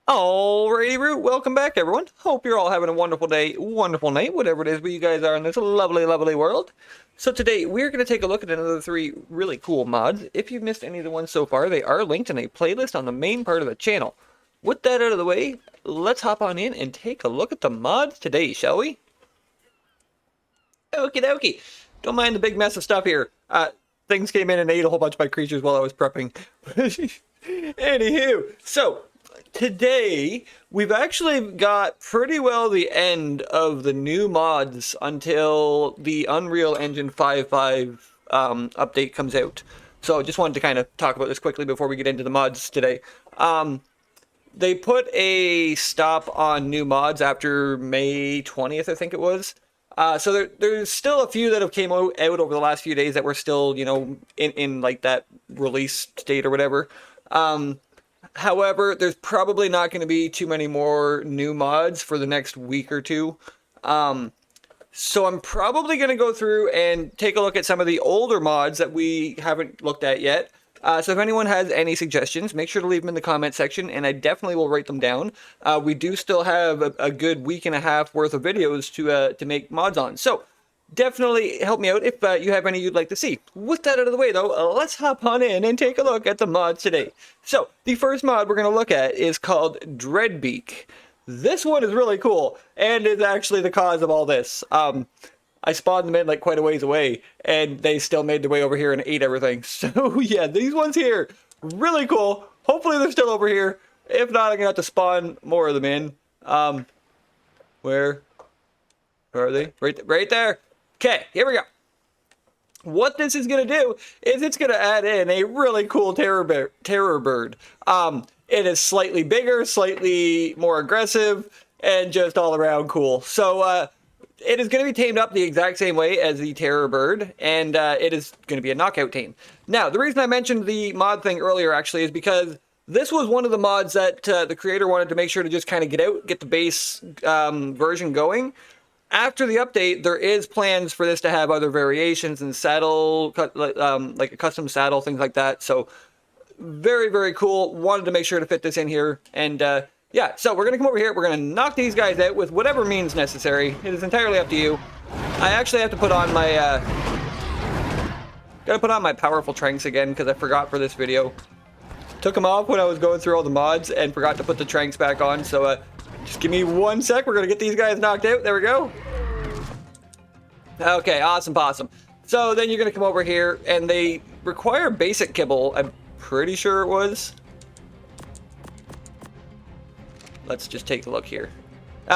Alrighty, Root, welcome back, everyone. Hope you're all having a wonderful day, wonderful night, whatever it is where you guys are in this lovely, lovely world. So today, we're going to take a look at another 3 really cool mods. If you've missed any of the ones so far, they are linked in a playlist on the main part of the channel. With that out of the way, let's hop on in and take a look at the mods today, shall we? Okie dokie. Don't mind the big mess of stuff here. Things came in and ate a whole bunch of my creatures while I was prepping. Anywho, so today, we've actually got pretty well the end of the new mods until the Unreal Engine 5.5 update comes out. So just wanted to kind of talk about this quickly before we get into the mods today. They put a stop on new mods after May 20th, I think it was. So there's still a few that have came out over the last few days that were still, you know, in like that release state or whatever. However, there's probably not going to be too many more new mods for the next week or two. So I'm probably going to go through and take a look at some of the older mods that we haven't looked at yet. So if anyone has any suggestions, make sure to leave them in the comment section, and I definitely will write them down. We do still have a good week and a half worth of videos to make mods on. So definitely help me out if you have any you'd like to see. With that out of the way, though, let's hop on in and take a look at the mods today. So, the first mod we're going to look at is called Dreadbeak. This one is really cool, and is actually the cause of all this. I spawned them in like quite a ways away, and they still made their way over here and ate everything. So, yeah, these ones here, really cool. Hopefully they're still over here. If not, I'm going to have to spawn more of them in. Where are they? Right there. Okay, here we go. What this is going to do is it's going to add in a really cool Terrorbird. It is slightly bigger, slightly more aggressive, and just all around cool. So it is going to be tamed up the exact same way as the Terrorbird, and it is going to be a knockout tame. Now, the reason I mentioned the mod thing earlier actually is because this was one of the mods that the creator wanted to make sure to just kind of get the base version going. After the update, there is plans for this to have other variations and saddle, like a custom saddle, things like that. So very, very cool. Wanted to make sure to fit this in here. And yeah, so we're going to come over here. We're going to knock these guys out with whatever means necessary. It is entirely up to you. I actually have to put on my, gotta put on my powerful tranks again because I forgot for this video. Took them off when I was going through all the mods and forgot to put the tranks back on. So just give me 1 sec. We're going to get these guys knocked out. There we go. Okay, awesome possum. So then you're going to come over here, and they require basic kibble. I'm pretty sure it was. Let's just take a look here.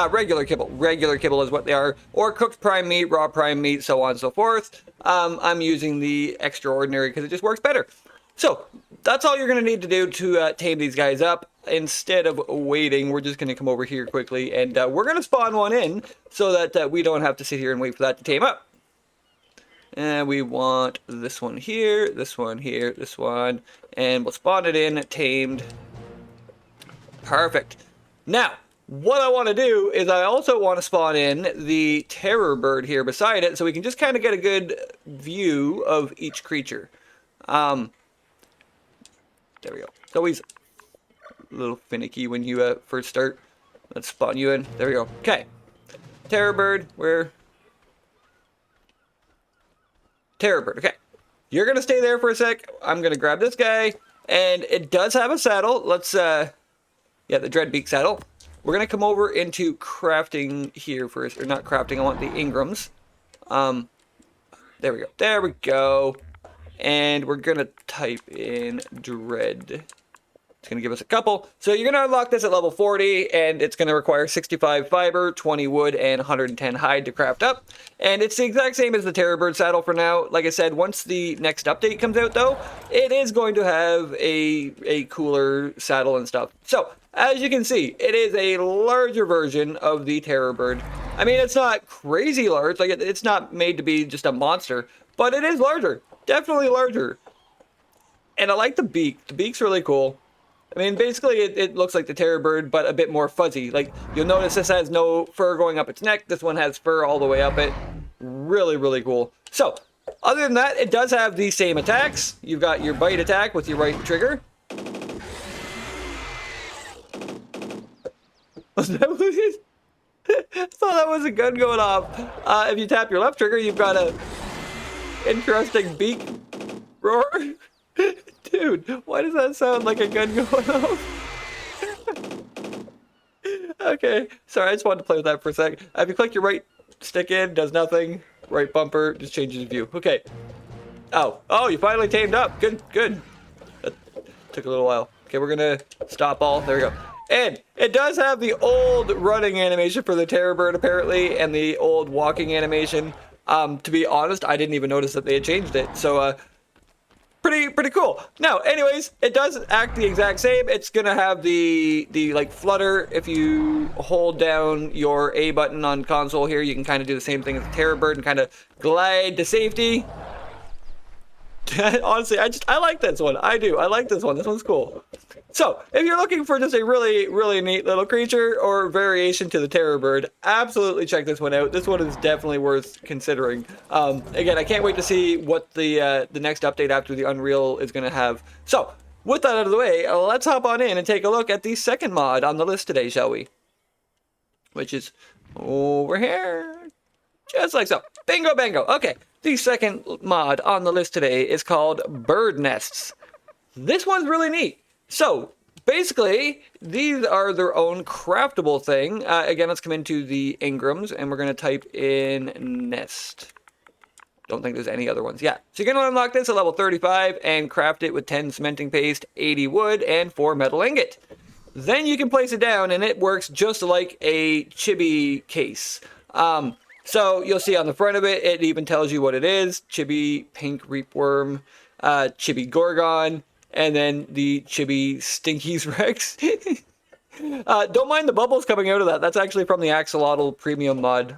Regular kibble. Regular kibble is what they are. Or cooked prime meat, raw prime meat, so on and so forth. I'm using the extraordinary because it just works better. So that's all you're going to need to do to tame these guys up. Instead of waiting, we're just going to come over here quickly, and we're going to spawn one in so that we don't have to sit here and wait for that to tame up. And we want this one here, this one here, this one, and we'll spawn it in, tamed. Perfect. Now, what I want to do is I also want to spawn in the Terrorbird here beside it so we can just kind of get a good view of each creature. There we go. It's always a little finicky when you first start. Let's spawn you in. There we go. Okay. Terrorbird, where? Terrorbird, okay. You're going to stay there for a sec. I'm going to grab this guy. And it does have a saddle. Let's, yeah, the Dreadbeak saddle. We're going to come over into crafting here first. Or not crafting, I want the Ingrams. There we go. There we go. And we're going to type in Dread. It's going to give us a couple. So you're going to unlock this at level 40, and it's going to require 65 fiber, 20 wood, and 110 hide to craft up. And it's the exact same as the Terrorbird saddle for now. Like I said, once the next update comes out, though, it is going to have a cooler saddle and stuff. So, as you can see, it is a larger version of the Terrorbird. I mean, it's not crazy large. Like, it's not made to be just a monster, but it is larger. Definitely larger. And I like the beak. The beak's really cool. I mean, basically, it looks like the Terrorbird, but a bit more fuzzy. Like, you'll notice this has no fur going up its neck. This one has fur all the way up it. Really, really cool. So, other than that, it does have the same attacks. You've got your bite attack with your right trigger. Was that what it is? I thought that was a gun going off. If you tap your left trigger, you've got a interesting beak roar. Dude, why does that sound like a gun going off? Okay, sorry, I just wanted to play with that for a sec. If you click your right stick in, does nothing. Right bumper just changes view. Okay. Oh, you finally tamed up. Good. That took a little while. Okay, we're gonna stop all. There we go. And it does have the old running animation for the Terrorbird apparently, and the old walking animation. To be honest, I didn't even notice that they had changed it. So, pretty cool. Now, anyways, it does act the exact same. It's gonna have the like flutter. If you hold down your A button on console here, you can kind of do the same thing as the Terrorbird and kind of glide to safety. Honestly, I like this one. I do. I like this one. This one's cool. So, if you're looking for just a really neat little creature or variation to the Terrorbird, absolutely check this one out. This one is definitely worth considering. Again, I can't wait to see what the next update after the Unreal is going to have. So, with that out of the way, let's hop on in and take a look at the second mod on the list today, shall we? Which is over here. Just like so. Bingo bango. Okay. The second mod on the list today is called Bird Nests. This one's really neat. So, basically, these are their own craftable thing. Again, let's come into the Ingrams, and we're going to type in nest. Don't think there's any other ones. Yeah. So you're going to unlock this at level 35 and craft it with 10 cementing paste, 80 wood, and 4 metal ingot. Then you can place it down, and it works just like a chibi case. So you'll see on the front of it, it even tells you what it is. Chibi pink reapworm, chibi gorgon, and then the chibi stinkies rex. Don't mind the bubbles coming out of that. That's actually from the axolotl premium mod.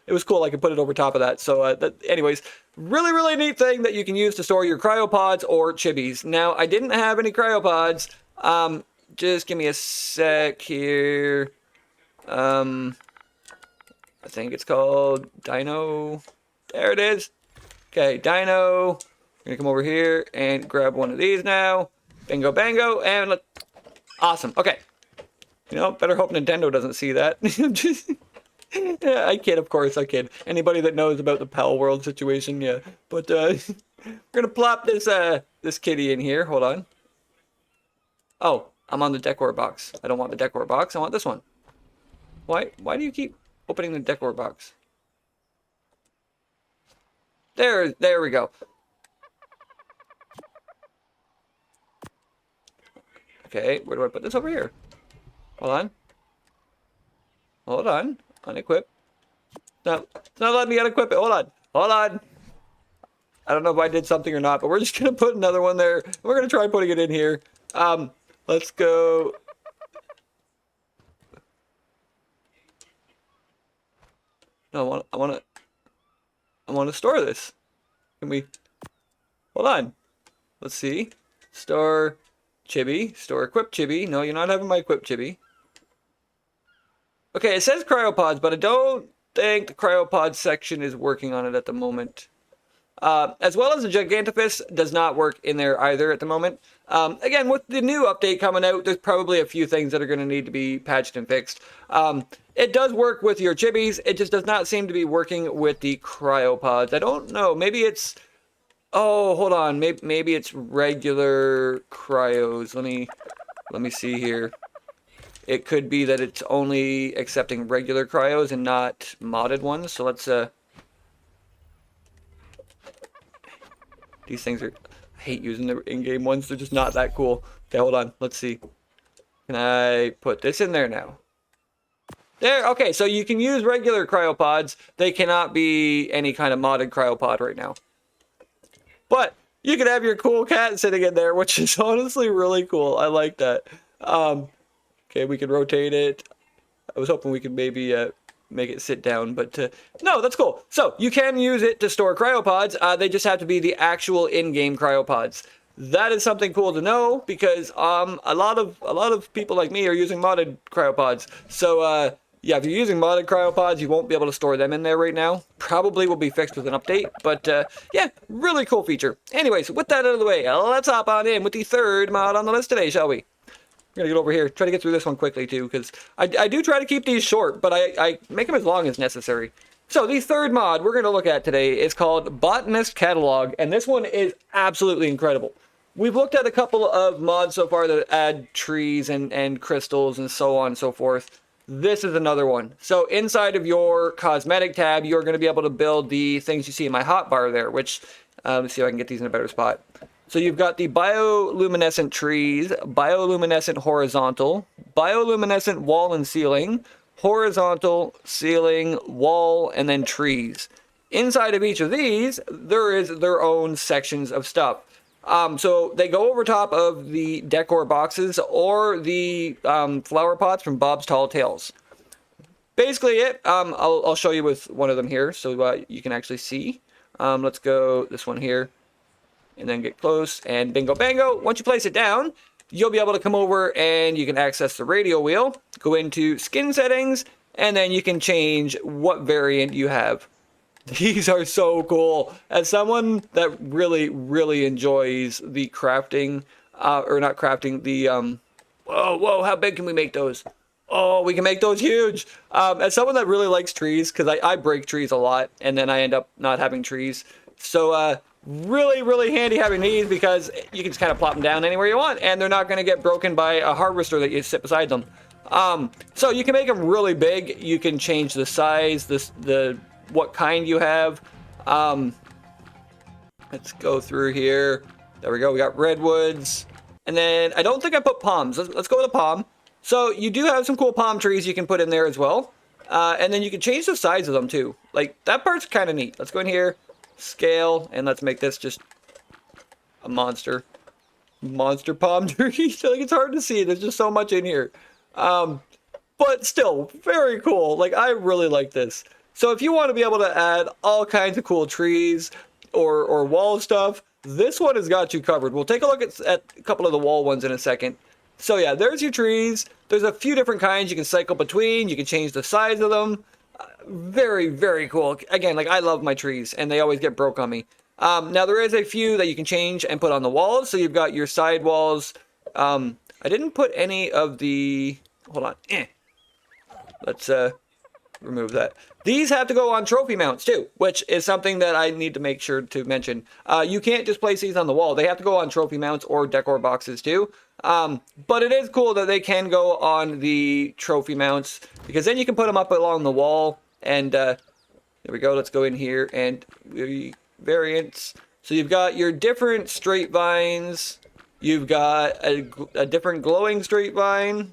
It was cool. I could put it over top of that. So anyways, really neat thing that you can use to store your cryopods or chibis. Now, I didn't have any cryopods. Just give me a sec here. I think it's called Dino. There it is. Okay, Dino. I'm gonna come over here and grab one of these now. Bingo bango, and look. Awesome. Okay. You know, better hope Nintendo doesn't see that. Yeah, I kid, of course, I kid. Anybody that knows about the Pal World situation, yeah. But we're gonna plop this kitty in here. Hold on. Oh, I'm on the decor box. I don't want the decor box. I want this one. Why do you keep opening the decor box? There we go. Okay, where do I put this? Over here. Hold on. Unequip. No, it's not letting me unequip it. Hold on. I don't know if I did something or not, but we're just gonna put another one there. We're gonna try putting it in here. Let's go. No, I want to store this. Can we? Hold on. Let's see. Store chibi. Store equip chibi. No, you're not having my equip chibi. Okay, it says cryopods, but I don't think the cryopod section is working on it at the moment. As well as the Gigantifus does not work in there either at the moment. Again, with the new update coming out, there's probably a few things that are going to need to be patched and fixed. It does work with your chibis. It just does not seem to be working with the cryopods. I don't know. Maybe it's... Oh, hold on. Maybe it's regular cryos. Let me see here. It could be that it's only accepting regular cryos and not modded ones. So let's... These things are... I hate using the in-game ones. They're just not that cool. Okay, hold on. Let's see. Can I put this in there now? There. Okay, so you can use regular cryopods. They cannot be any kind of modded cryopod right now. But you can have your cool cat sitting in there, which is honestly really cool. I like that. Okay, we can rotate it. I was hoping we could maybe... make it sit down, but no, that's cool. So you can use it to store cryopods. They just have to be the actual in-game cryopods. That is something cool to know because a lot of people like me are using modded cryopods. So yeah, if you're using modded cryopods, you won't be able to store them in there right now. Probably will be fixed with an update, but yeah, really cool feature. Anyways, with that out of the way, let's hop on in with the third mod on the list today, shall we? We're We're gonna get over here. Try to get through this one quickly too, because I do try to keep these short, but I make them as long as necessary. So the third mod we're gonna look at today is called Botanist Catalogue, and this one is absolutely incredible. We've looked at a couple of mods so far that add trees and crystals and so on and so forth. This is another one. So inside of your cosmetic tab, you're going to be able to build the things you see in my hotbar there, which, let's see if I can get these in a better spot. So you've got the bioluminescent trees, bioluminescent horizontal, bioluminescent wall and ceiling, horizontal, ceiling, wall, and then trees. Inside of each of these, there is their own sections of stuff. So they go over top of the decor boxes or the flower pots from Bob's Tall Tales. Basically it. I'll show you with one of them here so you can actually see. Let's go this one here and then get close and bingo bango. Once you place it down, you'll be able to come over and you can access the radio wheel, go into skin settings, and then you can change what variant you have. These are so cool. As someone that really enjoys the crafting, or not crafting, the, whoa, how big can we make those? Oh, we can make those huge. As someone that really likes trees, because I break trees a lot, and then I end up not having trees. So, really handy having these because you can just kind of plop them down anywhere you want, and they're not going to get broken by a harvester that you sit beside them. So you can make them really big. You can change the size, what kind you have. Let's go through here. There we go. We got redwoods. And then I don't think I put palms. Let's go with a palm. So you do have some cool palm trees you can put in there as well. And then you can change the size of them too. Like that part's kind of neat. Let's go in here, scale, and let's make this just a monster palm tree. Like it's hard to see. There's just so much in here. But still very cool. Like I really like this. So if you want to be able to add all kinds of cool trees or wall stuff, this one has got you covered. We'll take a look at a couple of the wall ones in a second. So yeah, there's your trees. There's a few different kinds you can cycle between. You can change the size of them. Very cool. Again, like I love my trees and they always get broke on me. Now there is a few that you can change and put on the walls. So you've got your side walls. I didn't put any of the, hold on. Let's remove that. These have to go on trophy mounts too, which is something that I need to make sure to mention. You can't just place these on the wall. They have to go on trophy mounts or decor boxes too. But it is cool that they can go on the trophy mounts because then you can put them up along the wall. And there we go. Let's go in here and variants. So you've got your different straight vines. You've got a different glowing straight vine.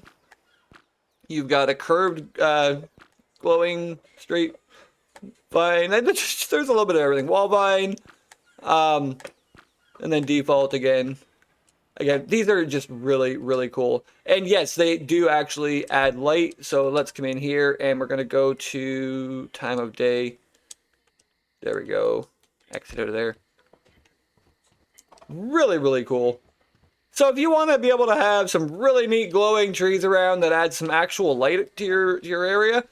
You've got a curved glowing straight vine. There's a little bit of everything. Wall vine. And then default again. Again, these are just really cool. And yes, they do actually add light. So let's come in here and we're going to go to time of day. There we go. Exit out of there. Really cool. So if you want to be able to have some really neat glowing trees around that add some actual light to your area,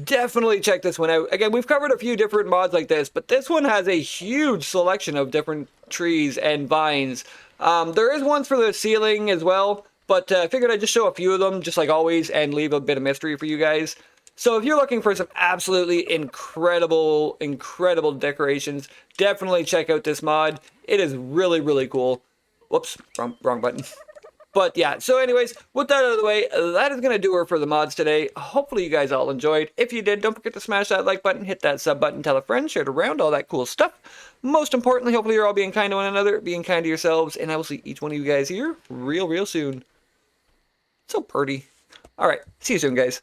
definitely check this one out. Again, we've covered a few different mods like this, but this one has a huge selection of different trees and vines. There is ones for the ceiling as well, but I figured I'd just show a few of them, just like always, and leave a bit of mystery for you guys. So if you're looking for some absolutely incredible decorations, definitely check out this mod. It is really cool. Whoops, wrong button. But yeah, so anyways, with that out of the way, that is going to do it for the mods today. Hopefully you guys all enjoyed. If you did, don't forget to smash that like button, hit that sub button, tell a friend, share it around, all that cool stuff. Most importantly, hopefully you're all being kind to one another, being kind to yourselves, and I will see each one of you guys here real soon. So pretty. All right, see you soon, guys.